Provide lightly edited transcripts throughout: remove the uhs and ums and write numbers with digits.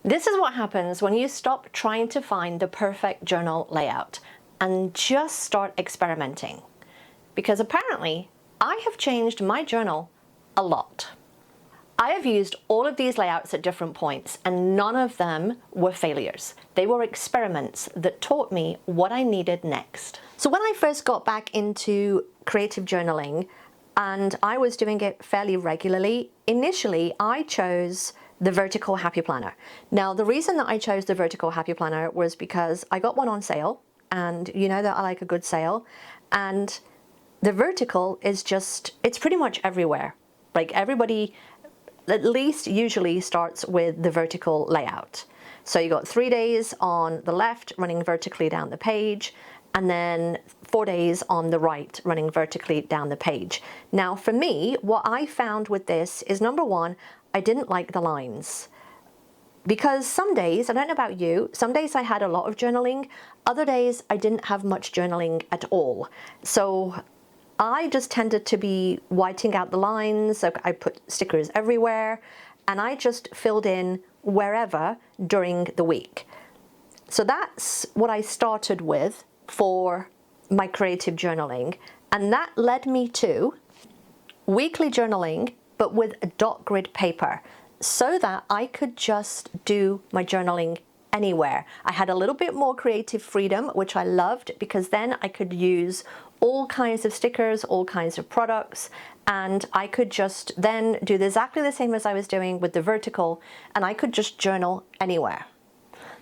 This is what happens when you stop trying to find the perfect journal layout and just start experimenting. Because apparently, I have changed my journal a lot. I have used all of these layouts at different points and none of them were failures. They were experiments that taught me what I needed next. So when I first got back into creative journaling and I was doing it fairly regularly, initially I chose the Vertical Happy Planner. Now the reason that I chose the Vertical Happy Planner was because I got one on sale, and you know that I like a good sale, and the Vertical is just, it's pretty much everywhere. Like everybody at least usually starts with the vertical layout. So you got 3 days on the left running vertically down the page, and then 4 days on the right running vertically down the page. Now for me, what I found with this is, number one, I didn't like the lines. Because some days, I don't know about you, some days I had a lot of journaling, other days I didn't have much journaling at all. So I just tended to be whiting out the lines, so I put stickers everywhere, and I just filled in wherever during the week. So that's what I started with for my creative journaling, and that led me to weekly journaling, but with a dot grid paper, so that I could just do my journaling anywhere. I had a little bit more creative freedom, which I loved, because then I could use all kinds of stickers, all kinds of products, and I could just then do exactly the same as I was doing with the vertical, and I could just journal anywhere.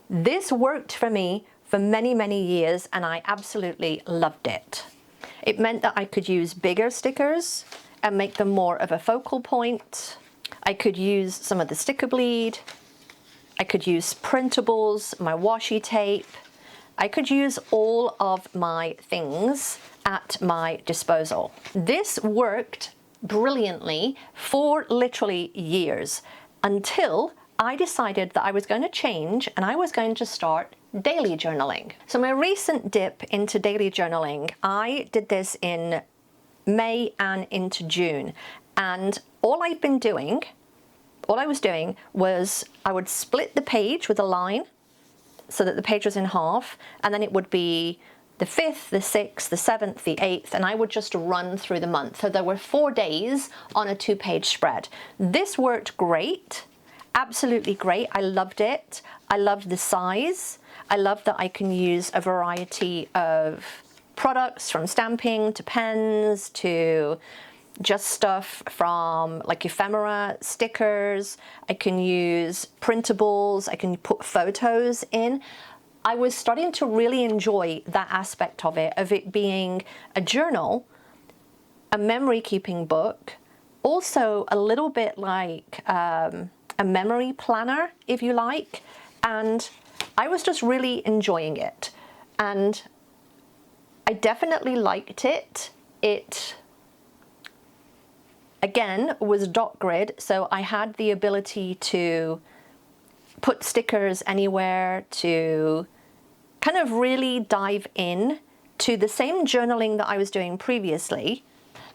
This worked for me for many, many years, and I absolutely loved it. It meant that I could use bigger stickers and make them more of a focal point. I could use some of the sticker bleed. I could use printables, my washi tape. I could use all of my things at my disposal. This worked brilliantly for literally years, until I decided that I was going to change and I was going to start daily journaling. So my recent dip into daily journaling, I did this in May and into June, and all I was doing was I would split the page with a line so that the page was in half, and then it would be the 5th, the 6th, the 7th, the 8th, and I would just run through the month. So there were 4 days on a 2-page spread. This worked great, absolutely great. I loved it. I loved the size. I love that I can use a variety of products, from stamping to pens to just stuff from like ephemera, stickers. I can use printables, I can put photos in. I was starting to really enjoy that aspect of it being a journal, a memory keeping book, also a little bit like a memory planner, if you like, and I was just really enjoying it, and I definitely liked it. It, again, was dot grid, so I had the ability to put stickers anywhere, to kind of really dive in to the same journaling that I was doing previously,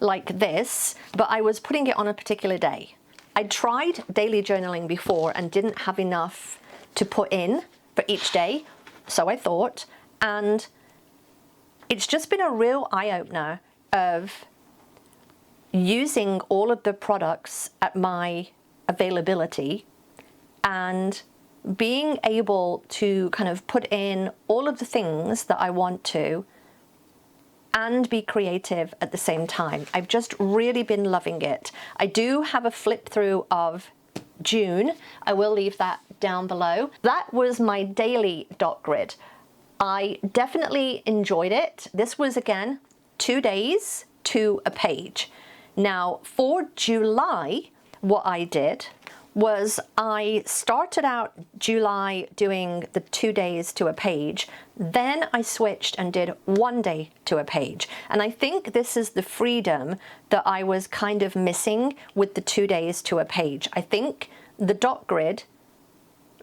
like this, but I was putting it on a particular day. I tried daily journaling before and didn't have enough to put in for each day, so I thought, and it's just been a real eye-opener of using all of the products at my availability and being able to kind of put in all of the things that I want to and be creative at the same time. I've just really been loving it. I do have a flip through of June. I will leave that down below. That was my daily dot grid. I definitely enjoyed it. This was, again, 2 days to a page. Now for July, what I did was I started out July doing the 2 days to a page, then I switched and did 1 day to a page. And I think this is the freedom that I was kind of missing with the 2 days to a page. I think the dot grid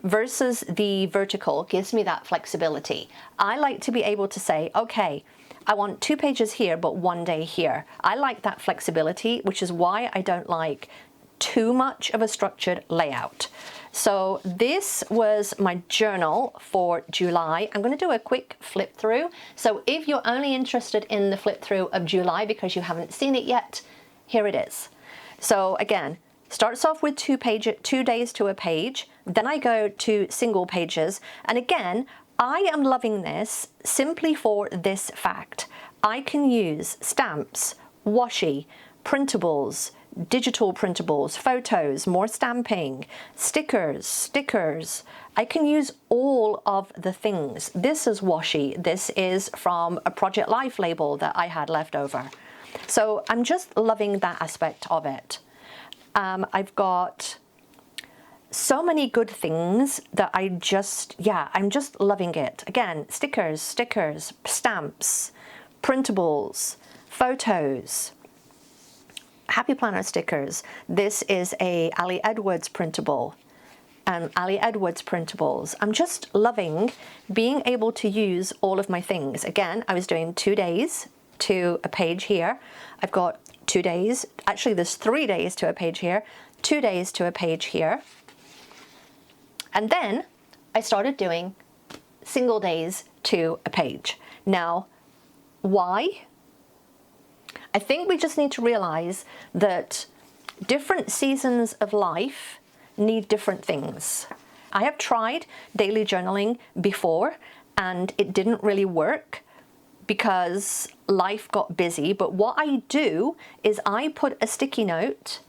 versus the vertical gives me that flexibility. I like to be able to say, okay, I want 2 pages here, but 1 day here. I like that flexibility, which is why I don't like too much of a structured layout. So this was my journal for July. I'm going to do a quick flip through. So if you're only interested in the flip through of July because you haven't seen it yet, here it is. So again, starts off with 2 days to a page. Then I go to single pages. And again, I am loving this simply for this fact. I can use stamps, washi, printables, digital printables, photos, more stamping, stickers. I can use all of the things. This is washi. This is from a Project Life label that I had left over. So I'm just loving that aspect of it. I've got so many good things that I'm just loving it. Again, stickers, stamps, printables, photos, Happy Planner stickers. This is a Ali Edwards printable. Ali Edwards printables. I'm just loving being able to use all of my things. Again, I was doing 2 days to a page here. I've got 2 days, actually there's 3 days to a page here, 2 days to a page here. And then I started doing single days to a page. Now, why? I think we just need to realize that different seasons of life need different things. I have tried daily journaling before and it didn't really work because life got busy. But what I do is I put a sticky note.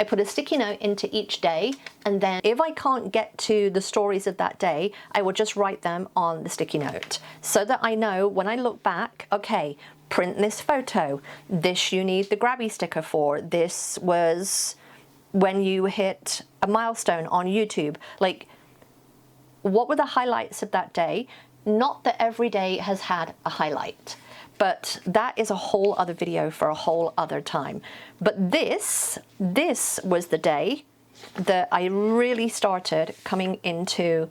I put a sticky note into each day, and then if I can't get to the stories of that day, I will just write them on the sticky note so that I know when I look back, okay, print this photo. This you need the grabby sticker for. This was when you hit a milestone on YouTube. Like, what were the highlights of that day? Not that every day has had a highlight, but that is a whole other video for a whole other time. But this was the day that I really started coming into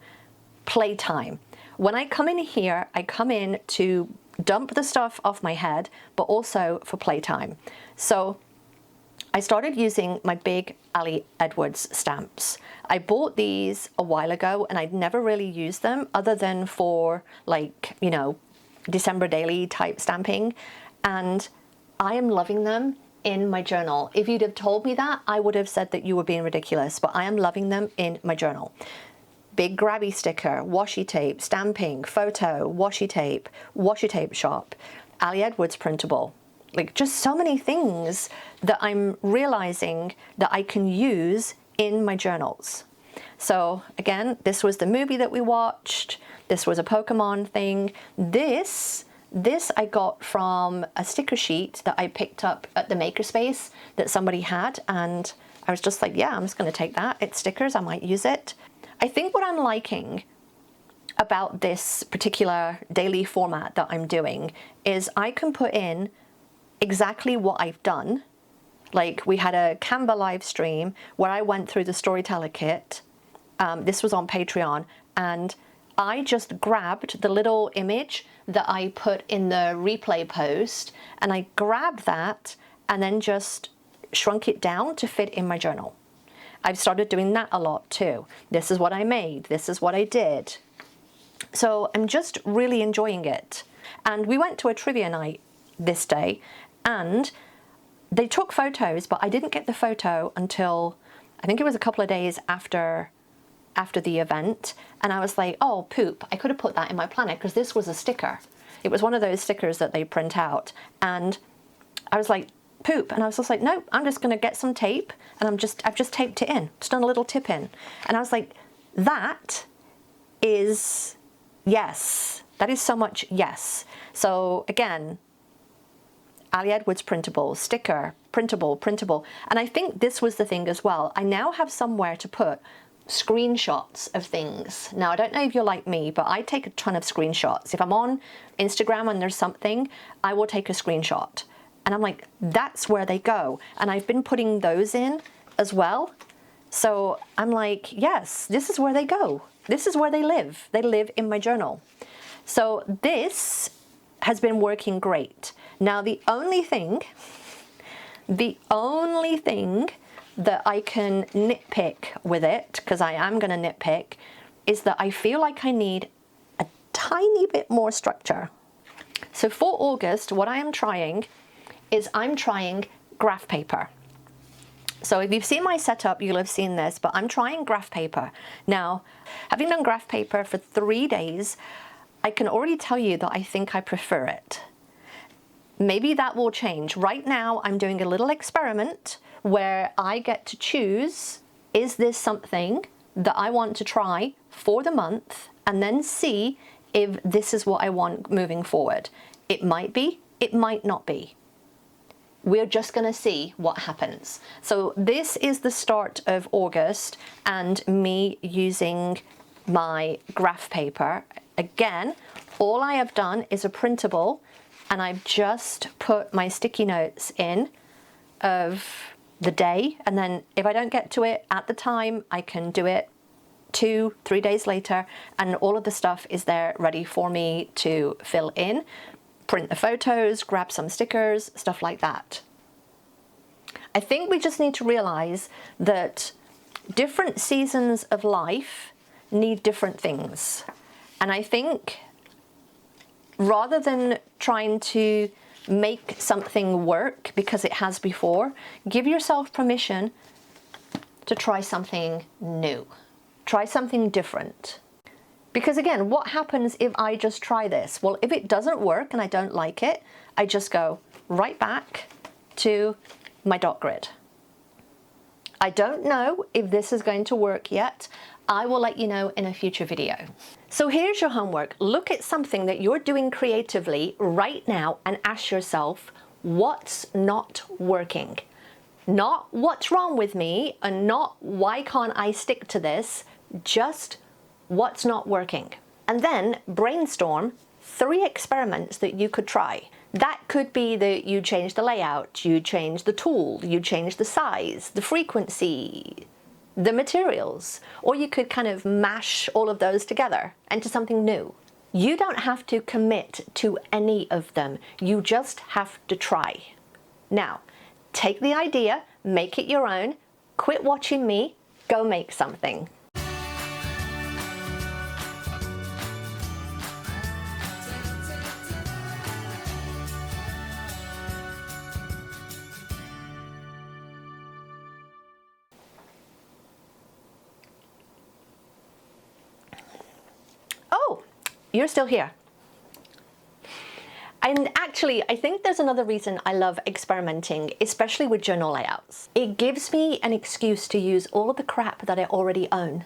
playtime. When I come in here, I come in to dump the stuff off my head, but also for playtime. So I started using my big Ali Edwards stamps. I bought these a while ago and I'd never really used them other than for, like, you know, December daily type stamping. And I am loving them in my journal. If you'd have told me that, I would have said that you were being ridiculous, but I am loving them in my journal. Big grabby sticker, washi tape, stamping, photo, washi tape shop, Ali Edwards printable. Like, just so many things that I'm realizing that I can use in my journals. So again, this was the movie that we watched. This was a Pokemon thing. This I got from a sticker sheet that I picked up at the Makerspace that somebody had, and I was just like, yeah, I'm just going to take that. It's stickers, I might use it. I think what I'm liking about this particular daily format that I'm doing is I can put in exactly what I've done. Like, we had a Canva live stream where I went through the Storyteller kit. This was on Patreon, and I just grabbed the little image that I put in the replay post, and I grabbed that and then just shrunk it down to fit in my journal. I've started doing that a lot too. This is what I made. This is what I did. So I'm just really enjoying it. And we went to a trivia night this day, and they took photos, but I didn't get the photo until I think it was a couple of days after the event. And I was like, oh, poop, I could have put that in my planner because this was a sticker. It was one of those stickers that they print out. And I was like, poop. And I was just like, no, I'm just going to get some tape, and I've just taped it in, just done a little tip in. And I was like, that is yes. That is so much yes. So again, Ali Edwards printable, sticker, printable. And I think this was the thing as well. I now have somewhere to put screenshots of things. Now, I don't know if you're like me, but I take a ton of screenshots. If I'm on Instagram and there's something, I will take a screenshot. And I'm like, that's where they go. And I've been putting those in as well. So I'm like, yes, this is where they go. This is where they live. They live in my journal. So this has been working great. Now, the only thing that I can nitpick with it, because I am going to nitpick, is that I feel like I need a tiny bit more structure. So for August, what I am trying is I'm trying graph paper. So if you've seen my setup, you'll have seen this, but I'm trying graph paper. Now, having done graph paper for 3 days, I can already tell you that I think I prefer it. Maybe that will change. Right now, I'm doing a little experiment where I get to choose, is this something that I want to try for the month, and then see if this is what I want moving forward. It might be, it might not be. We're just going to see what happens. So this is the start of August and me using my graph paper. Again, all I have done is a printable, and I've just put my sticky notes in of the day, and then if I don't get to it at the time, I can do it 2-3 days later, and all of the stuff is there ready for me to fill in, print the photos, grab some stickers, stuff like that. I think we just need to realize that different seasons of life need different things. And I think rather than trying to make something work because it has before, give yourself permission to try something new. Try something different. Because again, what happens if I just try this? Well, if it doesn't work and I don't like it, I just go right back to my dot grid. I don't know if this is going to work yet. I will let you know in a future video. So here's your homework. Look at something that you're doing creatively right now and ask yourself, what's not working? Not what's wrong with me, and not why can't I stick to this, just what's not working. And then brainstorm 3 experiments that you could try. That could be that you change the layout, you change the tool, you change the size, the frequency, the materials, or you could kind of mash all of those together into something new. You don't have to commit to any of them. You just have to try. Now, take the idea, make it your own, quit watching me, go make something. Oh, you're still here. And actually, I think there's another reason I love experimenting, especially with journal layouts. It gives me an excuse to use all of the crap that I already own.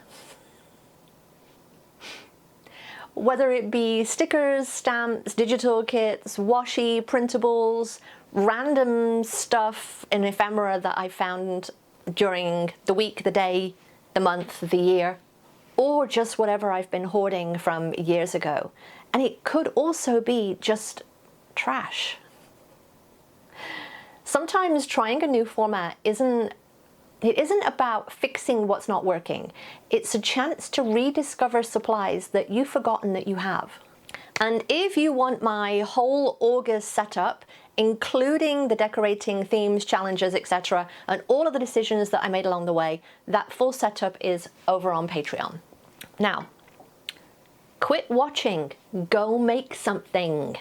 Whether it be stickers, stamps, digital kits, washi, printables, random stuff in ephemera that I found during the week, the day, the month, the year, or just whatever I've been hoarding from years ago. And it could also be just trash. Sometimes trying a new format isn't about fixing what's not working. It's a chance to rediscover supplies that you've forgotten that you have. And if you want my whole August setup, including the decorating, themes, challenges, etc., and all of the decisions that I made along the way, that full setup is over on Patreon. Now, quit watching, go make something.